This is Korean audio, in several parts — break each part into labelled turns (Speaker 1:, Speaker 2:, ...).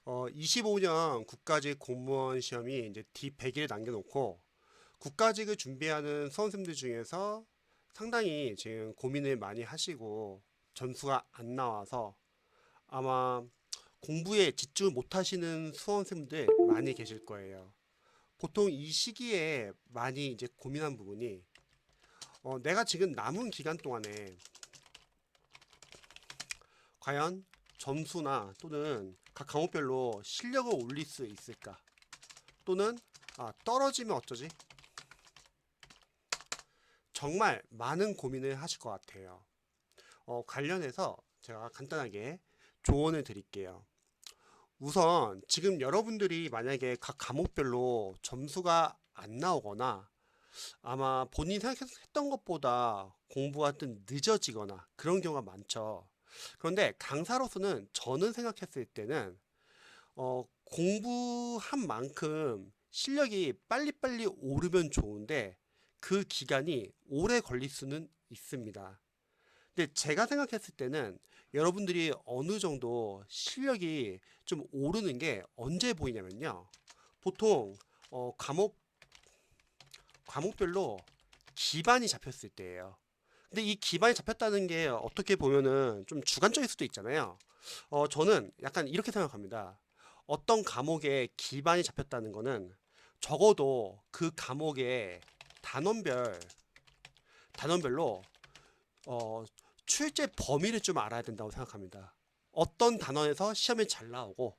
Speaker 1: 25년 국가직 공무원 시험이 이제 D100일 남겨놓고 국가직을 준비하는 수험생들 중에서 상당히 지금 고민을 많이 하시고 점수가 안 나와서 아마 공부에 집중을 못 하시는 수험생들 많이 계실 거예요. 보통 이 시기에 많이 이제 고민한 부분이 내가 지금 남은 기간 동안에 과연 점수나 또는 각 과목별로 실력을 올릴 수 있을까? 또는 떨어지면 어쩌지? 정말 많은 고민을 하실 것 같아요. 관련해서 제가 간단하게 조언을 드릴게요. 우선 지금 여러분들이 만약에 각 과목별로 점수가 안 나오거나 아마 본인이 생각했던 것보다 공부가 좀 늦어지거나 그런 경우가 많죠. 그런데 강사로서는 저는 생각했을 때는 공부한 만큼 실력이 빨리빨리 오르면 좋은데 그 기간이 오래 걸릴 수는 있습니다. 근데 제가 생각했을 때는 여러분들이 어느 정도 실력이 좀 오르는 게 언제 보이냐면요. 보통 과목별로 기반이 잡혔을 때예요. 근데 이 기반이 잡혔다는 게 어떻게 보면은 좀 주관적일 수도 있잖아요. 저는 약간 이렇게 생각합니다. 어떤 과목에 기반이 잡혔다는 거는 적어도 그 과목의 단원별로 어, 출제 범위를 좀 알아야 된다고 생각합니다. 어떤 단원에서 시험이 잘 나오고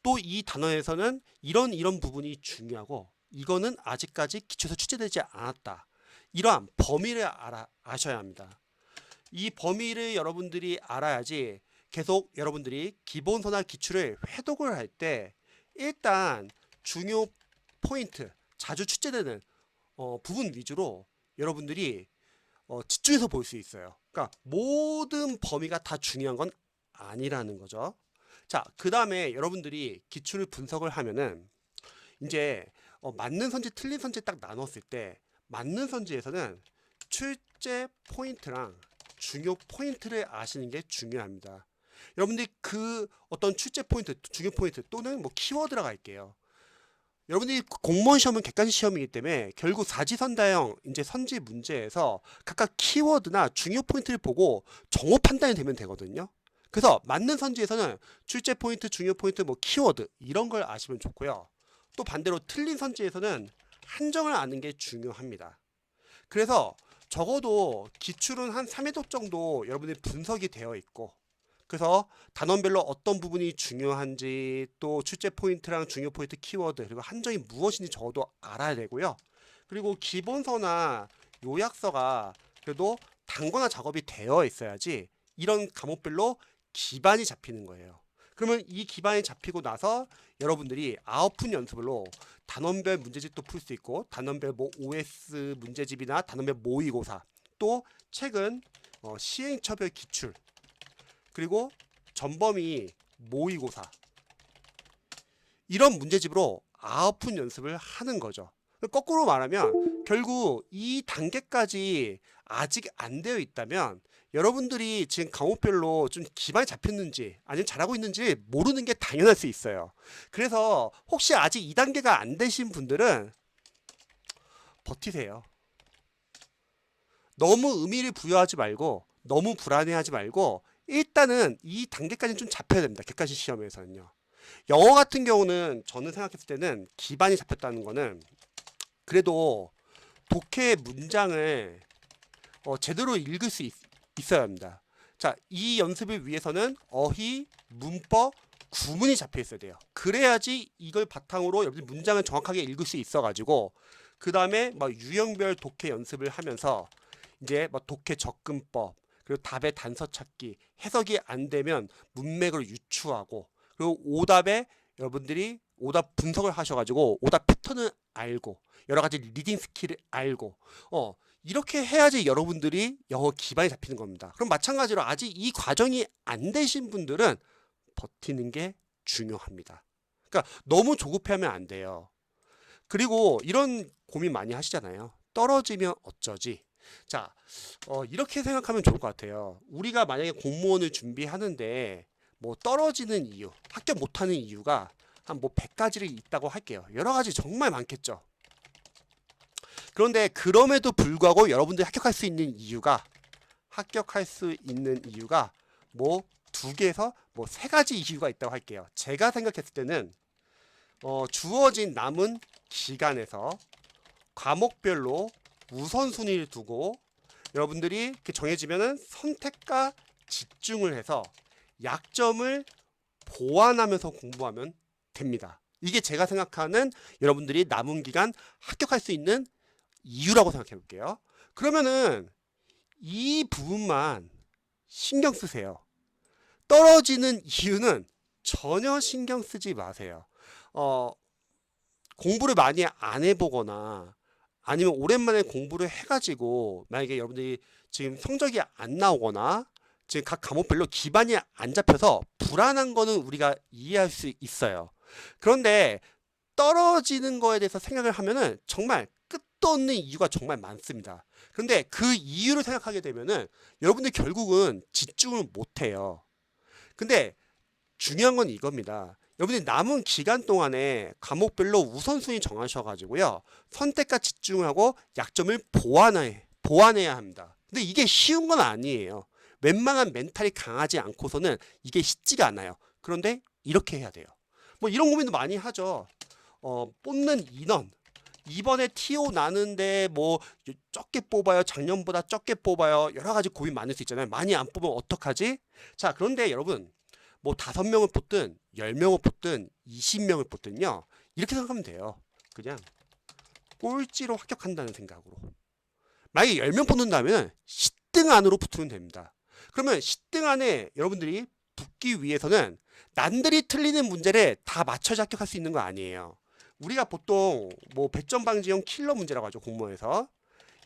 Speaker 1: 또 이 단원에서는 이런 부분이 중요하고 이거는 아직까지 기초에서 출제되지 않았다. 이러한 범위를 아셔야 합니다. 이 범위를 여러분들이 알아야지 계속 여러분들이 기본서나 기출을 회독을 할 때 일단 중요 포인트, 자주 출제되는 부분 위주로 여러분들이 집중해서 볼 수 있어요. 그러니까 모든 범위가 다 중요한 건 아니라는 거죠. 자, 그 다음에 여러분들이 기출을 분석을 하면은 이제 맞는 선지, 틀린 선지 딱 나눴을 때 맞는 선지에서는 출제 포인트랑 중요 포인트를 아시는 게 중요합니다. 여러분들이 그 어떤 출제 포인트, 중요 포인트 또는 뭐 키워드라고 할게요. 여러분들이 공무원 시험은 객관식 시험이기 때문에 결국 사지선다형 이제 선지 문제에서 각각 키워드나 중요 포인트를 보고 정오 판단이 되면 되거든요. 그래서 맞는 선지에서는 출제 포인트, 중요 포인트, 뭐 키워드 이런 걸 아시면 좋고요. 또 반대로 틀린 선지에서는 한정을 아는 게 중요합니다. 그래서 적어도 기출은 한 3회독 정도 여러분들이 분석이 되어 있고 그래서 단원별로 어떤 부분이 중요한지 또 출제 포인트랑 중요 포인트 키워드 그리고 한정이 무엇인지 적어도 알아야 되고요. 그리고 기본서나 요약서가 그래도 단거나 작업이 되어 있어야지 이런 과목별로 기반이 잡히는 거예요. 그러면 이 기반이 잡히고 나서 여러분들이 아웃풋 연습으로 단원별 문제집도 풀 수 있고 단원별 뭐 OS 문제집이나 단원별 모의고사 또 최근 시행처별 기출 그리고 전범위 모의고사 이런 문제집으로 아웃풋 연습을 하는 거죠. 거꾸로 말하면 결국 이 단계까지 아직 안 되어 있다면 여러분들이 지금 과목별로 좀 기반이 잡혔는지 아니면 잘하고 있는지 모르는 게 당연할 수 있어요. 그래서 혹시 아직 2단계가 안 되신 분들은 버티세요. 너무 의미를 부여하지 말고 너무 불안해하지 말고 일단은 이 단계까지는 좀 잡혀야 됩니다. 객관식 시험에서는요. 영어 같은 경우는 저는 생각했을 때는 기반이 잡혔다는 거는 그래도 독해 문장을 제대로 읽을 수 있어야 합니다. 자, 이 연습을 위해서는 어휘, 문법, 구문이 잡혀 있어야 돼요. 그래야지 이걸 바탕으로 여러분 문장을 정확하게 읽을 수 있어가지고 그 다음에 막 유형별 독해 연습을 하면서 이제 막 독해 접근법 그리고 답의 단서 찾기 해석이 안 되면 문맥을 유추하고 그리고 오답에 여러분들이 오답 분석을 하셔가지고 오답 패턴을 알고 여러 가지 리딩 스킬을 알고 이렇게 해야지 여러분들이 영어 기반이 잡히는 겁니다. 그럼 마찬가지로 아직 이 과정이 안 되신 분들은 버티는 게 중요합니다. 그러니까 너무 조급해하면 안 돼요. 그리고 이런 고민 많이 하시잖아요. 떨어지면 어쩌지? 자, 이렇게 생각하면 좋을 것 같아요. 우리가 만약에 공무원을 준비하는데 뭐 떨어지는 이유, 합격 못하는 이유가 한 뭐 100가지를 있다고 할게요. 여러 가지 정말 많겠죠. 그런데 그럼에도 불구하고 여러분들이 합격할 수 있는 이유가 뭐 2개에서 뭐 3가지 이유가 있다고 할게요. 제가 생각했을 때는 주어진 남은 기간에서 과목별로 우선순위를 두고 여러분들이 이렇게 정해지면은 선택과 집중을 해서 약점을 보완하면서 공부하면 됩니다. 이게 제가 생각하는 여러분들이 남은 기간 합격할 수 있는 이유라고 생각해 볼게요. 그러면은 이 부분만 신경 쓰세요. 떨어지는 이유는 전혀 신경 쓰지 마세요. 공부를 많이 안 해보거나 아니면 오랜만에 공부를 해가지고 만약에 여러분들이 지금 성적이 안 나오거나 지금 각 과목별로 기반이 안 잡혀서 불안한 거는 우리가 이해할 수 있어요. 그런데 떨어지는 거에 대해서 생각을 하면은 정말 끝도 없는 이유가 정말 많습니다. 그런데 그 이유를 생각하게 되면은 여러분들 결국은 집중을 못 해요. 근데 중요한 건 이겁니다. 여러분들이 남은 기간 동안에 과목별로 우선순위 정하셔가지고요. 선택과 집중을 하고 약점을 보완해야 합니다. 근데 이게 쉬운 건 아니에요. 웬만한 멘탈이 강하지 않고서는 이게 쉽지가 않아요. 그런데 이렇게 해야 돼요. 뭐 이런 고민도 많이 하죠. 뽑는 인원. 이번에 TO 나는데 뭐 적게 뽑아요. 작년보다 적게 뽑아요. 여러 가지 고민 많을 수 있잖아요. 많이 안 뽑으면 어떡하지? 자, 그런데 여러분 뭐 5명을 뽑든 10명을 뽑든 20명을 뽑든요. 이렇게 생각하면 돼요. 그냥 꼴찌로 합격한다는 생각으로. 만약에 10명 뽑는다면 10등 안으로 붙으면 됩니다. 그러면 10등 안에 여러분들이 붙기 위해서는 남들이 틀리는 문제를 다 맞춰서 합격할 수 있는 거 아니에요. 우리가 보통 뭐 배점 방지형 킬러 문제라고 하죠. 공무원에서.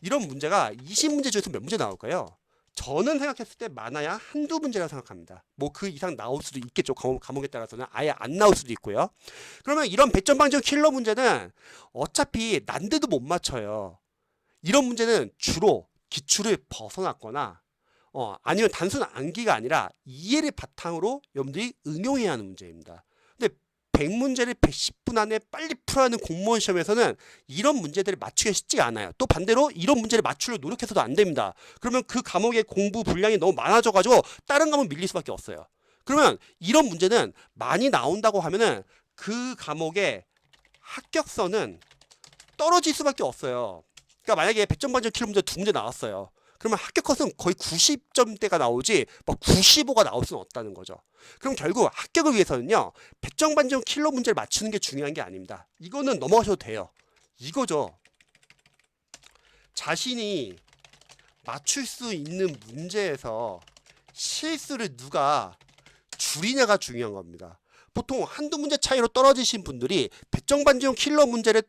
Speaker 1: 이런 문제가 20문제 중에서 몇 문제 나올까요? 저는 생각했을 때 많아야 한두 문제라고 생각합니다. 뭐 그 이상 나올 수도 있겠죠. 과목에 따라서는 아예 안 나올 수도 있고요. 그러면 이런 배점 방지형 킬러 문제는 어차피 난데도 못 맞춰요. 이런 문제는 주로 기출을 벗어났거나 아니면 단순 암기가 아니라 이해를 바탕으로 여러분들이 응용해야 하는 문제입니다. 근데 100문제를 110분 안에 빨리 풀어야 하는 공무원 시험에서는 이런 문제들을 맞추기가 쉽지 않아요. 또 반대로 이런 문제를 맞추려고 노력해서도 안 됩니다. 그러면 그 과목의 공부 분량이 너무 많아져가지고 다른 과목 밀릴 수밖에 없어요. 그러면 이런 문제는 많이 나온다고 하면은 그 과목의 합격선은 떨어질 수밖에 없어요. 그러니까 만약에 100점 반전 킬러 문제 2문제 나왔어요. 그러면 합격 컷은 거의 90점대가 나오지 막 95가 나올 수는 없다는 거죠. 그럼 결국 합격을 위해서는요. 100점 반전 킬러 문제를 맞추는 게 중요한 게 아닙니다. 이거는 넘어가셔도 돼요. 이거죠. 자신이 맞출 수 있는 문제에서 실수를 누가 줄이냐가 중요한 겁니다. 보통 한두 문제 차이로 떨어지신 분들이 100점 반전 킬러 문제를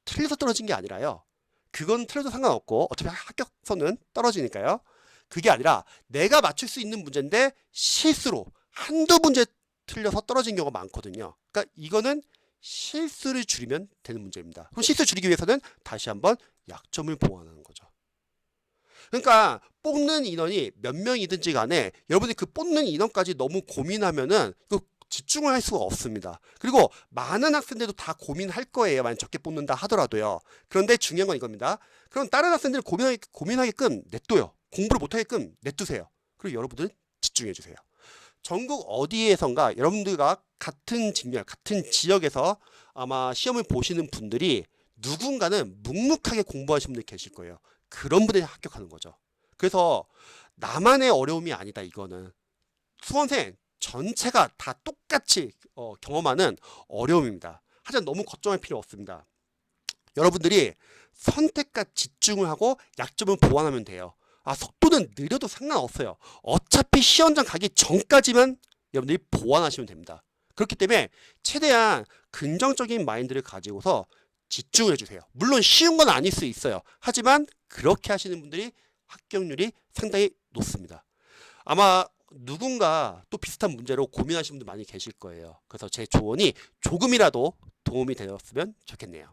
Speaker 1: 틀려서 떨어진 게 아니라요. 그건 틀려도 상관없고 어차피 합격선은 떨어지니까요. 그게 아니라 내가 맞출 수 있는 문제인데 실수로 한두 문제 틀려서 떨어진 경우가 많거든요. 그러니까 이거는 실수를 줄이면 되는 문제입니다. 그럼 실수 줄이기 위해서는 다시 한번 약점을 보완하는 거죠. 그러니까 뽑는 인원이 몇 명이든지 간에 여러분이 그 뽑는 인원까지 너무 고민하면은 집중을 할 수가 없습니다. 그리고 많은 학생들도 다 고민할 거예요. 만약 적게 뽑는다 하더라도요. 그런데 중요한 건 이겁니다. 그럼 다른 학생들 고민하게끔 냅둬요. 공부를 못하게끔 냅두세요. 그리고 여러분들 집중해 주세요. 전국 어디에선가 여러분들과 같은 직렬, 같은 지역에서 아마 시험을 보시는 분들이 누군가는 묵묵하게 공부하시는 분들이 계실 거예요. 그런 분들이 합격하는 거죠. 그래서 나만의 어려움이 아니다. 이거는 수험생 전체가 다 똑같이 경험하는 어려움입니다. 하지만 너무 걱정할 필요 없습니다. 여러분들이 선택과 집중을 하고 약점을 보완하면 돼요. 속도는 느려도 상관없어요. 어차피 시험장 가기 전까지만 여러분들이 보완하시면 됩니다. 그렇기 때문에 최대한 긍정적인 마인드를 가지고서 집중을 해주세요. 물론 쉬운 건 아닐 수 있어요. 하지만 그렇게 하시는 분들이 합격률이 상당히 높습니다. 아마 누군가 또 비슷한 문제로 고민하시는 분들 많이 계실 거예요. 그래서 제 조언이 조금이라도 도움이 되었으면 좋겠네요.